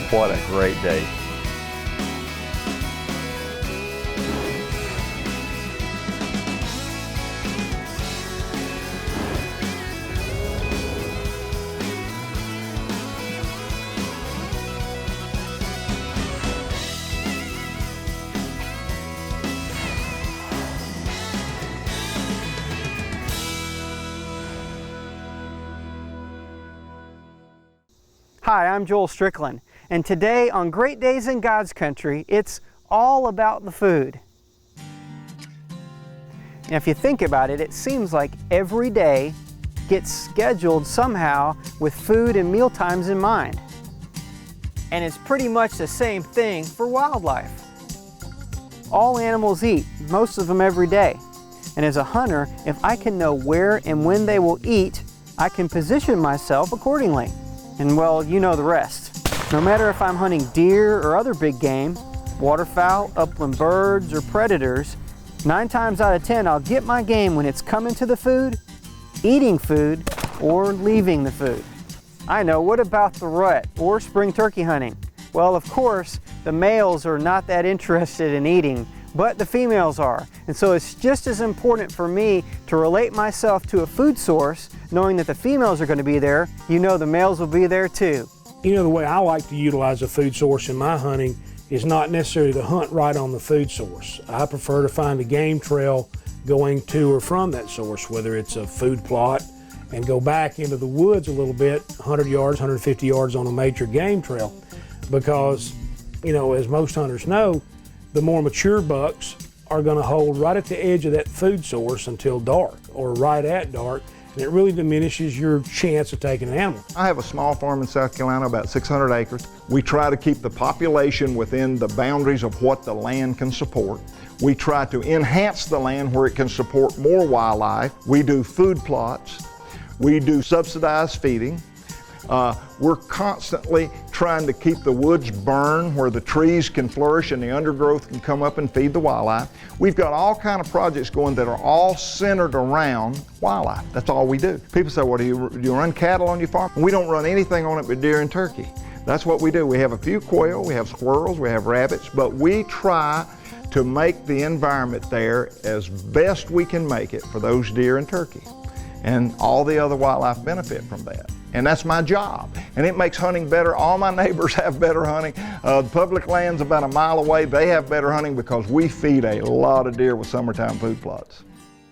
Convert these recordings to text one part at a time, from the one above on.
What a great day. Hi, I'm Joel Strickland, and today on Great Days in God's Country, it's all about the food. And if you think about it, it seems like every day gets scheduled somehow with food and meal times in mind. And it's pretty much the same thing for wildlife. All animals eat, most of them every day. And as a hunter, if I can know where and when they will eat, I can position myself accordingly. And well, you know the rest. No matter if I'm hunting deer or other big game, waterfowl, upland birds, or predators, 9 times out of 10 I'll get my game when it's coming to the food, eating food, or leaving the food. I know, what about the rut or spring turkey hunting? Well, of course, the males are not that interested in eating, but the females are. And so it's just as important for me to relate myself to a food source, knowing that the females are going to be there. You know the males will be there too. You know, the way I like to utilize a food source in my hunting is not necessarily to hunt right on the food source. I prefer to find a game trail going to or from that source, whether it's a food plot, and go back into the woods a little bit, 100 yards, 150 yards on a major game trail. Because, you know, as most hunters know, the more mature bucks are going to hold right at the edge of that food source until dark or right at dark, and it really diminishes your chance of taking an animal. I have a small farm in South Carolina, about 600 acres. We try to keep the population within the boundaries of what the land can support. We try to enhance the land where it can support more wildlife. We do food plots. We do subsidized feeding. We're constantly trying to keep the woods burned where the trees can flourish and the undergrowth can come up and feed the wildlife. We've got all kind of projects going that are all centered around wildlife. That's all we do. People say, well, do you run cattle on your farm? We don't run anything on it but deer and turkey. That's what we do. We have a few quail, we have squirrels, we have rabbits, but we try to make the environment there as best we can make it for those deer and turkey. And all the other wildlife benefit from that. And that's my job. And it makes hunting better. All my neighbors have better hunting. The public land's about a mile away. They have better hunting because we feed a lot of deer with summertime food plots.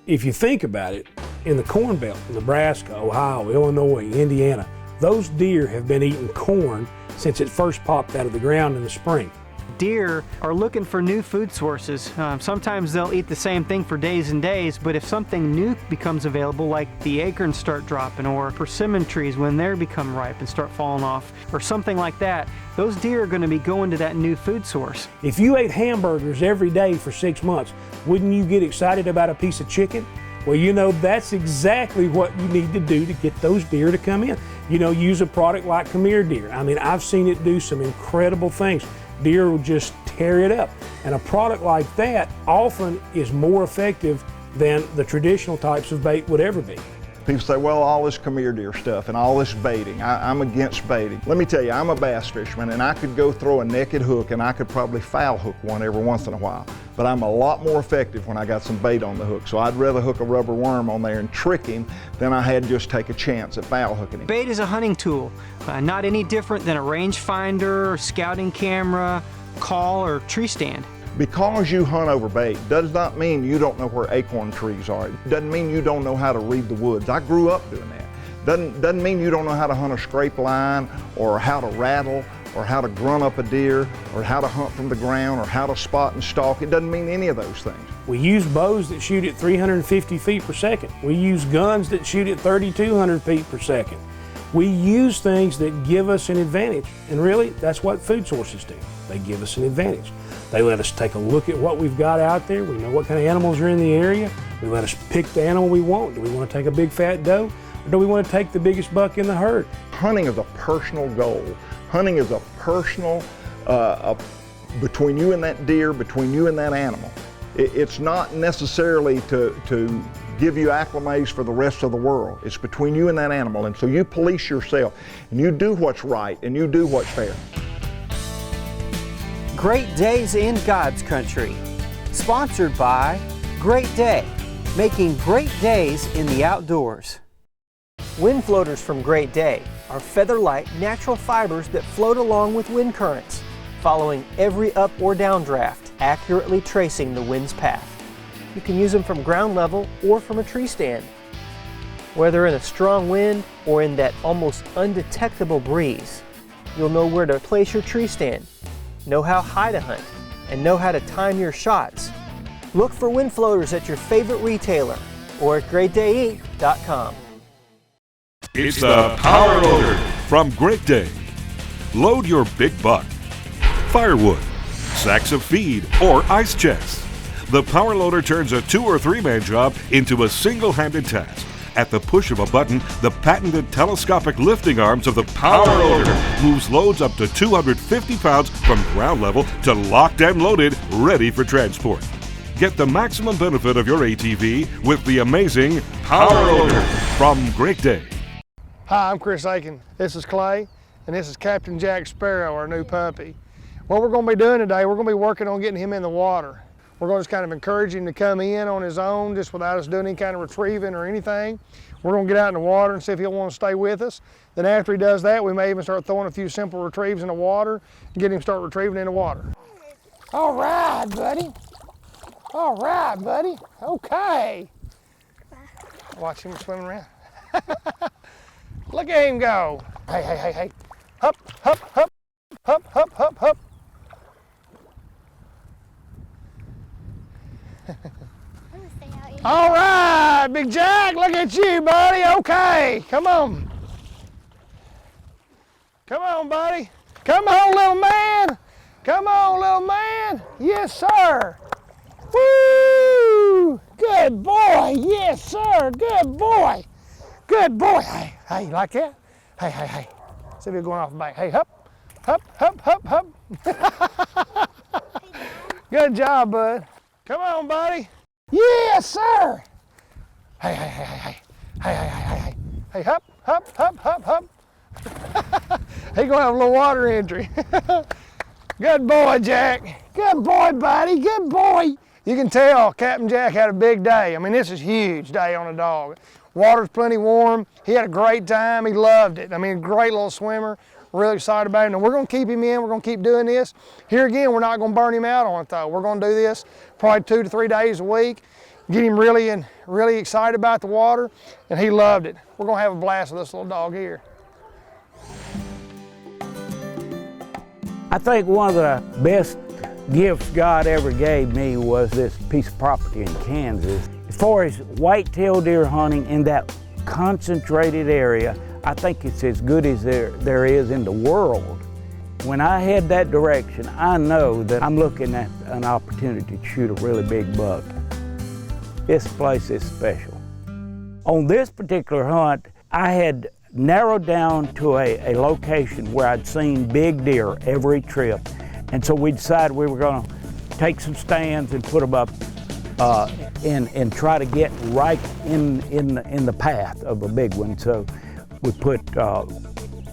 If you think about it, in the Corn Belt, Nebraska, Ohio, Illinois, Indiana, those deer have been eating corn since it first popped out of the ground in the spring. Deer are looking for new food sources. Sometimes they'll eat the same thing for days and days, but if something new becomes available, like the acorns start dropping, or persimmon trees when they become ripe and start falling off, or something like that, those deer are going to be going to that new food source. If you ate hamburgers every day for 6 months, wouldn't you get excited about a piece of chicken? Well, you know, that's exactly what you need to do to get those deer to come in. You know, use a product like Come Here Deer. I mean, I've seen it do some incredible things. Deer will just tear it up. And a product like that often is more effective than the traditional types of bait would ever be. People say, well, all this Come Here Deer stuff and all this baiting, I'm against baiting. Let me tell you, I'm a bass fisherman and I could go throw a naked hook and I could probably foul hook one every once in a while. But I'm a lot more effective when I got some bait on the hook. So I'd rather hook a rubber worm on there and trick him than I had just take a chance at foul hooking him. Bait is a hunting tool, not any different than a rangefinder, scouting camera, call, or tree stand. Because you hunt over bait does not mean you don't know where acorn trees are. It doesn't mean you don't know how to read the woods. I grew up doing that. Doesn't mean you don't know how to hunt a scrape line, or how to rattle, or how to grunt up a deer, or how to hunt from the ground, or how to spot and stalk. It doesn't mean any of those things. We use bows that shoot at 350 feet per second. We use guns that shoot at 3,200 feet per second. We use things that give us an advantage, and really, that's what food sources do. They give us an advantage. They let us take a look at what we've got out there. We know what kind of animals are in the area. We let us pick the animal we want. Do we want to take a big fat doe, or do we want to take the biggest buck in the herd? Hunting is a personal goal. Hunting is a personal, between you and that deer, between you and that animal. It's not necessarily to give you acclimates for the rest of the world. It's between you and that animal. And so you police yourself and you do what's right and you do what's fair. Great Days in God's Country. Sponsored by Great Day, making great days in the outdoors. Wind floaters from Great Day are feather-light natural fibers that float along with wind currents, following every up or down draft, accurately tracing the wind's path. You can use them from ground level or from a tree stand. Whether in a strong wind or in that almost undetectable breeze, you'll know where to place your tree stand, know how high to hunt, and know how to time your shots. Look for wind floaters at your favorite retailer or at greatdayinc.com. It's the Power Loader from Great Day. Load your big buck, firewood, sacks of feed, or ice chests. The Power Loader turns a 2 or 3 man job into a single-handed task. At the push of a button, the patented telescopic lifting arms of the Power Loader moves loads up to 250 pounds from ground level to locked and loaded, ready for transport. Get the maximum benefit of your ATV with the amazing Power Loader from Great Day. Hi, I'm Chris Akin. This is Clay, and this is Captain Jack Sparrow, our new puppy. What we're going to be doing today, we're going to be working on getting him in the water. We're going to just kind of encourage him to come in on his own, just without us doing any kind of retrieving or anything. We're going to get out in the water and see if he'll want to stay with us. Then after he does that, we may even start throwing a few simple retrieves in the water and get him start retrieving in the water. All right, buddy. All right, buddy. Okay. Watch him swimming around. Look at him go. Hey, hey, hey, hey. Hup, hup, hup, hup, hup, hup, hup. All right, Big Jack, look at you, buddy. Okay, come on. Come on, buddy. Come on, little man. Come on, little man. Yes, sir. Woo! Good boy. Yes, sir. Good boy. Good boy. Hey, hey, you like that? Hey, hey, hey. See if you're going off the bank. Hey, hup, hup, hup, hup, hup. Good job, bud. Come on, buddy. Yes, sir. Hey, hey, hey, hey, hey. Hey, hey, hey, hey, hey. Hey, hup, hup, hup, hup, hup. He gonna have a little water entry. Good boy, Jack. Good boy, buddy. Good boy. You can tell Captain Jack had a big day. I mean, this is a huge day on a dog. Water's plenty warm. He had a great time. He loved it. I mean, great little swimmer. Really excited about him. And we're going to keep him in. We're going to keep doing this. Here again, we're not going to burn him out on it, though. We're going to do this probably 2 to 3 days a week. Get him really excited about the water, and he loved it. We're going to have a blast with this little dog here. I think one of the best gifts God ever gave me was this piece of property in Kansas. As far as white-tailed deer hunting in that concentrated area, I think it's as good as there is in the world. When I head that direction, I know that I'm looking at an opportunity to shoot a really big buck. This place is special. On this particular hunt, I had narrowed down to a location where I'd seen big deer every trip. And so we decided we were gonna take some stands and put them up and try to get right in the path of a big one. So we put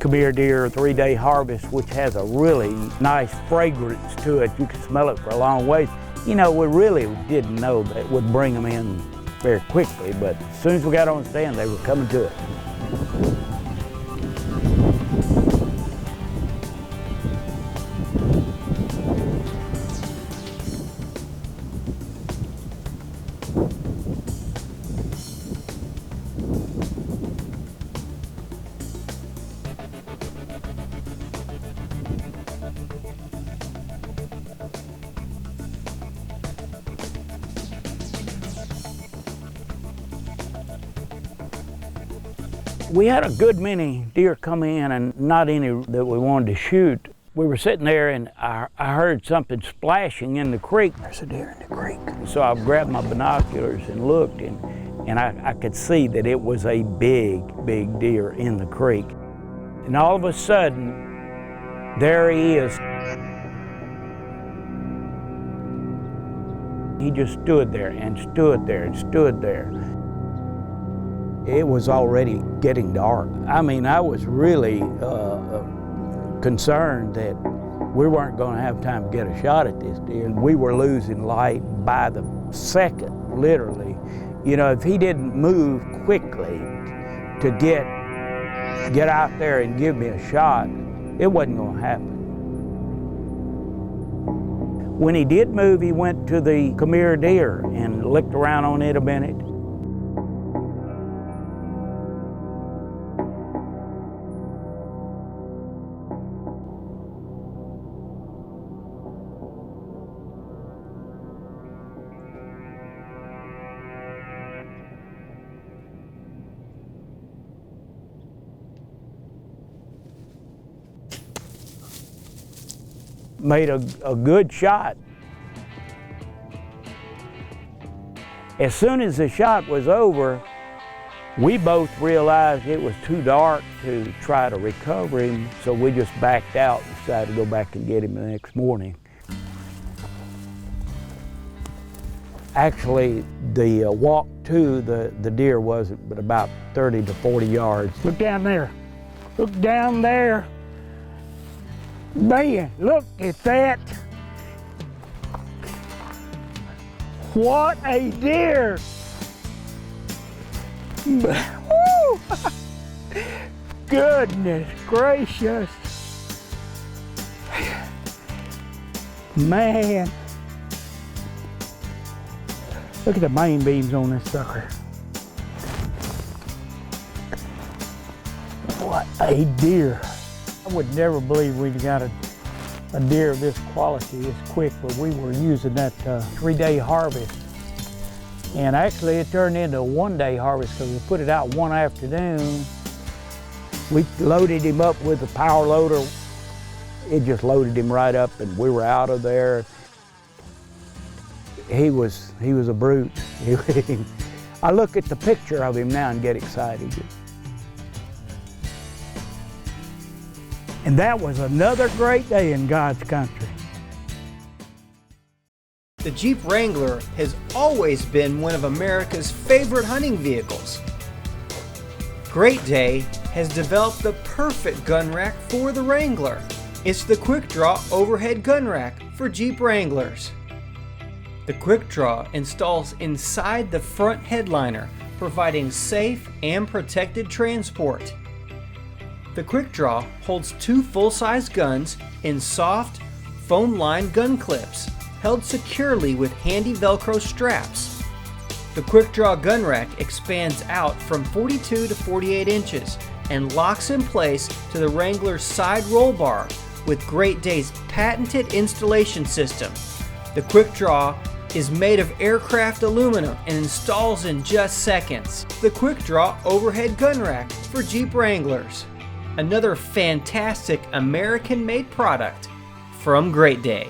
Kabir deer 3-day harvest, which has a really nice fragrance to it. You can smell it for a long ways. You know, we really didn't know that it would bring them in very quickly, but as soon as we got on the stand, they were coming to it. We had a good many deer come in and not any that we wanted to shoot. We were sitting there and I heard something splashing in the creek. There's a deer in the creek. So I grabbed my binoculars and looked and I could see that it was a big deer in the creek. And all of a sudden, there he is. He just stood there and stood there and stood there. It was already getting dark. I mean, I was really concerned that We weren't going to have time to get a shot at this deer. We were losing light by the second, literally. You know, if he didn't move quickly to get out there and give me a shot, it wasn't going to happen. When he did move, he went to the come here deer and licked around on it a minute. Made a good shot. As soon as the shot was over, we both realized it was too dark to try to recover him, so we just backed out and decided to go back and get him the next morning. Actually, the walk to the deer wasn't but about 30 to 40 yards. Look down there. Look down there. Man, look at that. What a deer. Woo! Goodness gracious. Man. Look at the main beams on this sucker. What a deer. I would never believe we'd got a deer of this quality this quick, but we were using that 3-day harvest. And actually it turned into a 1-day harvest because we put it out one afternoon. We loaded him up with a power loader. It just loaded him right up and we were out of there. He was a brute. I look at the picture of him now and get excited. And that was another great day in God's country. The Jeep Wrangler has always been one of America's favorite hunting vehicles. Great Day has developed the perfect gun rack for the Wrangler. It's the Quick Draw overhead gun rack for Jeep Wranglers. The Quick Draw installs inside the front headliner, providing safe and protected transport. The Quick Draw holds 2 full-size guns in soft, foam-lined gun clips, held securely with handy Velcro straps. The Quick Draw gun rack expands out from 42 to 48 inches and locks in place to the Wrangler's side roll bar with Great Day's patented installation system. The Quick Draw is made of aircraft aluminum and installs in just seconds. The Quick Draw overhead gun rack for Jeep Wranglers. Another fantastic American-made product from Great Day.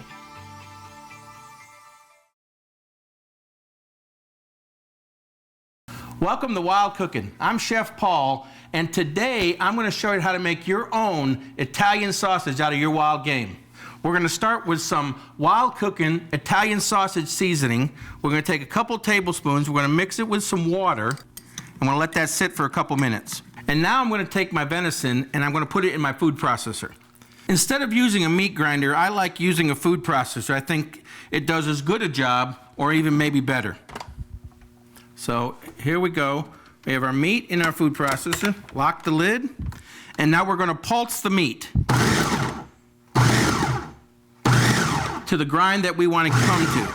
Welcome to Wild Cooking. I'm Chef Paul, and today I'm going to show you how to make your own Italian sausage out of your wild game. We're going to start with some Wild Cooking Italian sausage seasoning. We're going to take a couple tablespoons, we're going to mix it with some water, and we're going to let that sit for a couple minutes. And now I'm going to take my venison and I'm going to put it in my food processor. Instead of using a meat grinder, I like using a food processor. I think it does as good a job or even maybe better. So here we go. We have our meat in our food processor. Lock the lid. And now we're going to pulse the meat to the grind that we want to come to.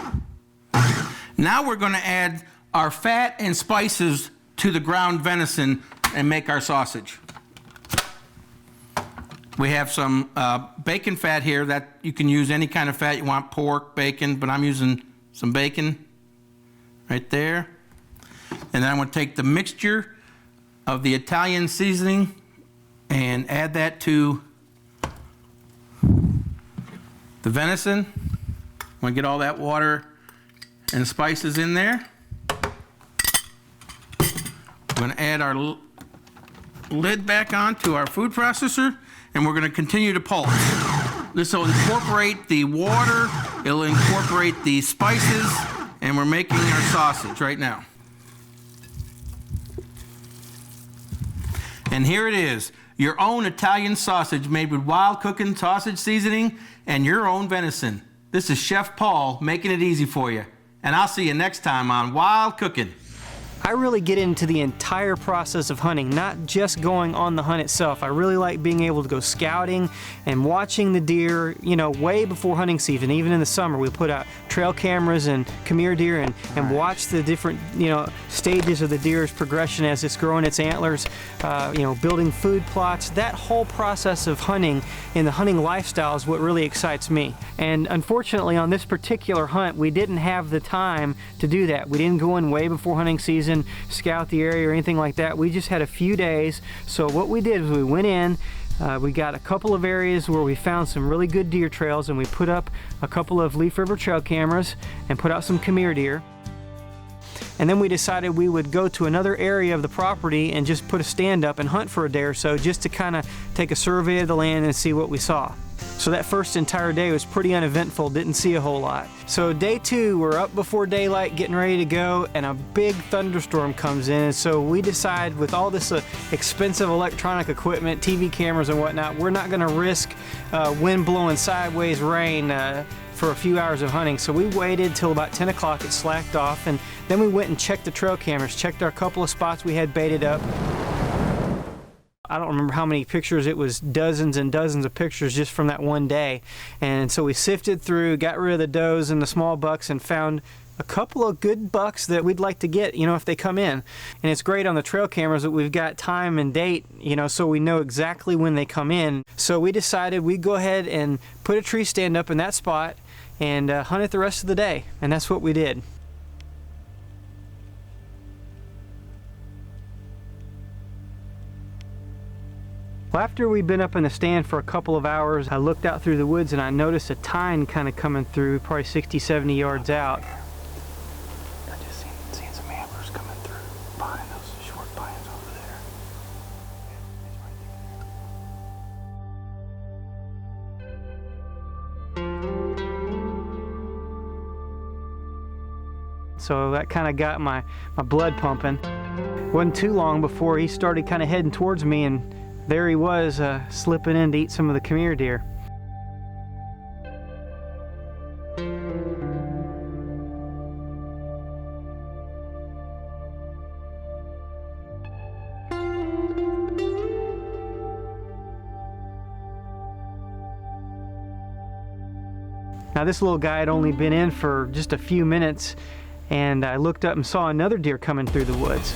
Now we're going to add our fat and spices to the ground venison and make our sausage. We have some bacon fat here that you can use any kind of fat you want, pork, bacon, but I'm using some bacon right there. And then I'm going to take the mixture of the Italian seasoning and add that to the venison. I'm going to get all that water and spices in there. We're going to add our lid back on to our food processor, and we're going to continue to pulse. This will incorporate the water, it'll incorporate the spices, and we're making our sausage right now. And here it is. your own Italian sausage made with wild cooking sausage seasoning and your own venison. This is Chef Paul making it easy for you. And I'll see you next time on Wild Cooking. I really get into the entire process of hunting, not just going on the hunt itself. I really like being able to go scouting and watching the deer, way before hunting season. Even in the summer, we put out trail cameras and come here deer and watch the different, stages of the deer's progression as it's growing its antlers, building food plots. That whole process of hunting and the hunting lifestyle is what really excites me. And unfortunately, on this particular hunt, we didn't have the time to do that. We didn't go in way before hunting season, scout the area or anything like that. We just had a few days. So what we did was we went in, we got a couple of areas where we found some really good deer trails, and we put up a couple of Leaf River trail cameras and put out some come here deer. And then we decided we would go to another area of the property and just put a stand up and hunt for a day or so, just to kind of take a survey of the land and see what we saw. So that first entire day was pretty uneventful, didn't see a whole lot. So day 2, we're up before daylight getting ready to go, and a big thunderstorm comes in. And so we decide, with all this expensive electronic equipment, TV cameras and whatnot, we're not gonna risk wind blowing sideways rain for a few hours of hunting. So we waited till about 10 o'clock, it slacked off, and then we went and checked the trail cameras, checked our couple of spots we had baited up. I don't remember how many pictures, it was dozens and dozens of pictures just from that one day. And so we sifted through, got rid of the does and the small bucks, and found a couple of good bucks that we'd like to get, if they come in. And it's great on the trail cameras that we've got time and date, so we know exactly when they come in. So we decided we'd go ahead and put a tree stand up in that spot and hunt it the rest of the day. And that's what we did. Well, after we'd been up in the stand for a couple of hours, I looked out through the woods and I noticed a tine kind of coming through, probably 60, 70 yards out. I just seen some antlers coming through behind those short pines over there. So that kind of got my blood pumping. It wasn't too long before he started kind of heading towards me, and there he was, slipping in to eat some of the come here deer. Now this little guy had only been in for just a few minutes, and I looked up and saw another deer coming through the woods.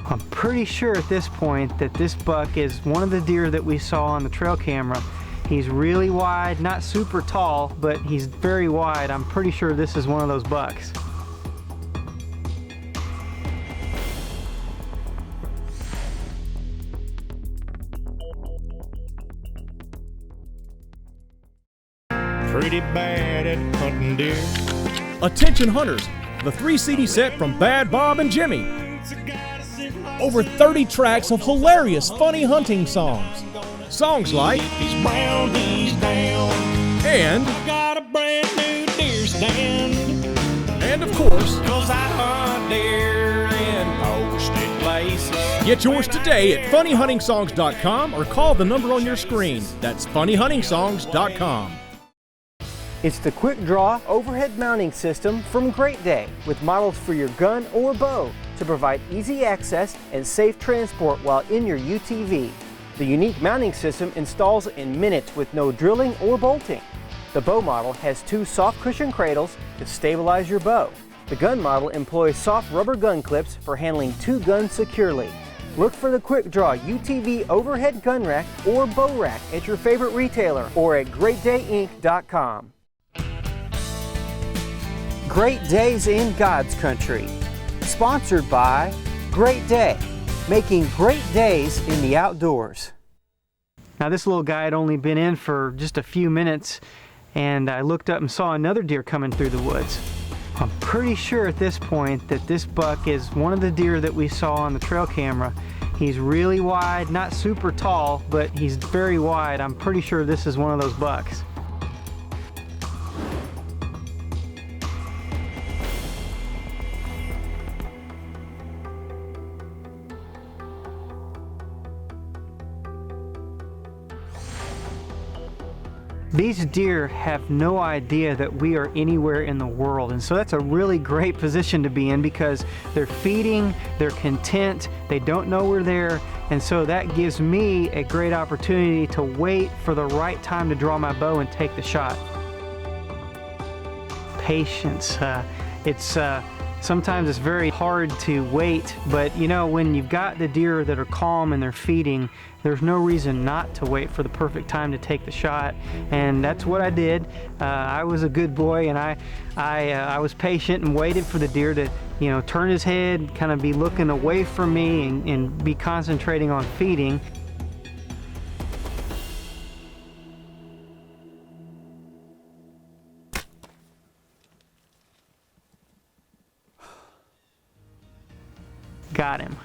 I'm pretty sure at this point that this buck is one of the deer that we saw on the trail camera. He's really wide, not super tall, but he's very wide. I'm pretty sure this is one of those bucks. Pretty bad at hunting deer. Attention hunters, the 3 CD set from Bad Bob and Jimmy. Over 30 tracks of hilarious, funny hunting songs. Songs like He's brown, he's down. And Got a brand new deer stand. And of course, 'Cause I hunt deer in posted places. get yours today at funnyhuntingsongs.com or call the number on your screen. That's funnyhuntingsongs.com. It's the Quick Draw overhead mounting system from Great Day, with models for your gun or bow to provide easy access and safe transport while in your UTV. The unique mounting system installs in minutes with no drilling or bolting. The bow model has 2 soft cushion cradles to stabilize your bow. The gun model employs soft rubber gun clips for handling 2 guns securely. Look for the Quick Draw UTV overhead gun rack or bow rack at your favorite retailer or at greatdayinc.com. Great Days in God's Country, sponsored by Great Day, making great days in the outdoors. Now this little guy had only been in for just a few minutes, and I looked up and saw another deer coming through the woods. I'm pretty sure at this point that this buck is one of the deer that we saw on the trail camera. He's really wide, not super tall, but he's very wide. I'm pretty sure this is one of those bucks. These deer have no idea that we are anywhere in the world, and so that's a really great position to be in because they're feeding, they're content, they don't know we're there, and so that gives me a great opportunity to wait for the right time to draw my bow and take the shot. Patience. Sometimes it's very hard to wait, but you know, when you've got the deer that are calm and they're feeding, there's no reason not to wait for the perfect time to take the shot, and that's what I did. I was a good boy, and I was patient and waited for the deer to, you know, turn his head, kind of be looking away from me and be concentrating on feeding. Got him.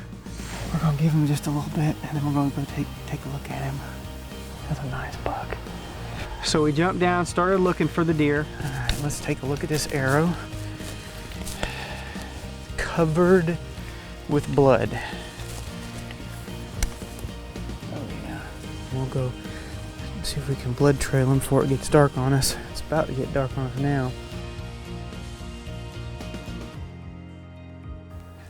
We're gonna give him just a little bit, and then we're gonna go take a look at him. That's a nice buck. So we jumped down, started looking for the deer. All right, let's take a look at this arrow. Covered with blood. Oh yeah. We'll go see if we can blood trail him before it gets dark on us. It's about to get dark on us now.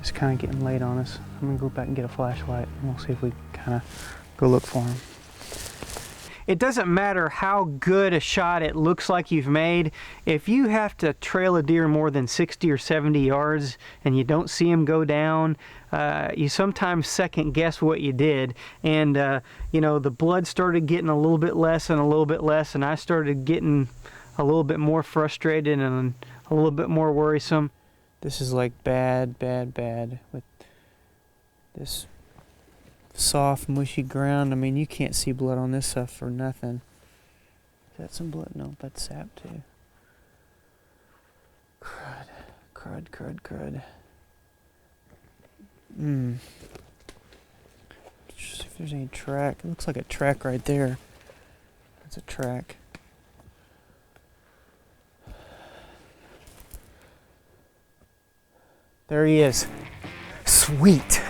It's kind of getting late on us. I'm gonna go back and get a flashlight and we'll see if we kind of go look for him. It doesn't matter how good a shot it looks like you've made. If you have to trail a deer more than 60 or 70 yards and you don't see him go down, you sometimes second guess what you did. And you know, the blood started getting a little bit less and a little bit less, and I started getting a little bit more frustrated and a little bit more worrisome. This is like bad with this soft, mushy ground. I mean, you can't see blood on this stuff for nothing. Is that some blood? No, that's sap too. Crud. Just see if there's any track. It looks like a track right there. That's a track. There he is. Sweet.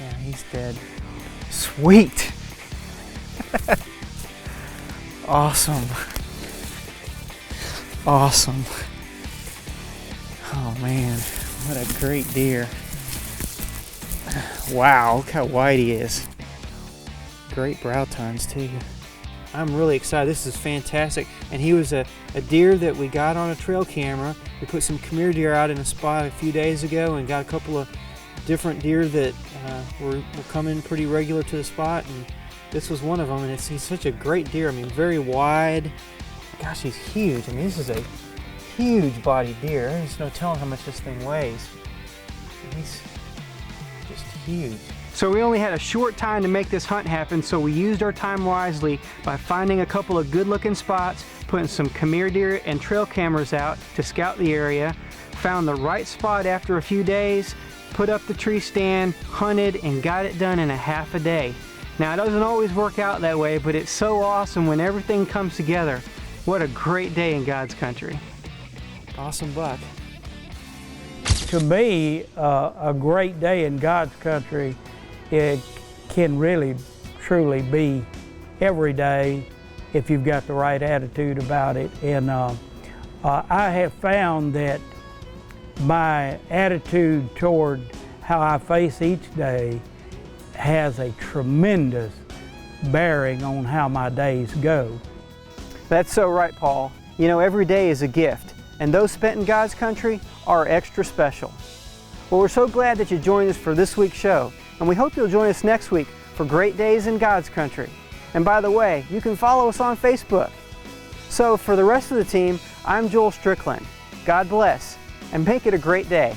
Yeah, he's dead. Sweet. Awesome. Awesome. Oh man, what a great deer. Wow, look how wide he is. Great brow tines too. I'm really excited. This is fantastic. And he was a deer that we got on a trail camera. We put some come here deer out in a spot a few days ago and got a couple of different deer that were coming pretty regular to the spot. And this was one of them. And he's such a great deer. I mean, very wide. Gosh, he's huge. I mean, this is a huge body deer. There's no telling how much this thing weighs. He's just huge. So we only had a short time to make this hunt happen, so we used our time wisely by finding a couple of good-looking spots, putting some come here deer and trail cameras out to scout the area, found the right spot after a few days, put up the tree stand, hunted, and got it done in a half a day. Now, it doesn't always work out that way, but it's so awesome when everything comes together. What a great day in God's country. Awesome buck. To me, a great day in God's country, it can really, truly be every day if you've got the right attitude about it. And I have found that my attitude toward how I face each day has a tremendous bearing on how my days go. That's so right, Paul. You know, every day is a gift, and those spent in God's country are extra special. Well, we're so glad that you joined us for this week's show, and we hope you'll join us next week for Great Days in God's Country. And by the way, you can follow us on Facebook. So for the rest of the team, I'm Joel Strickland. God bless, and make it a great day.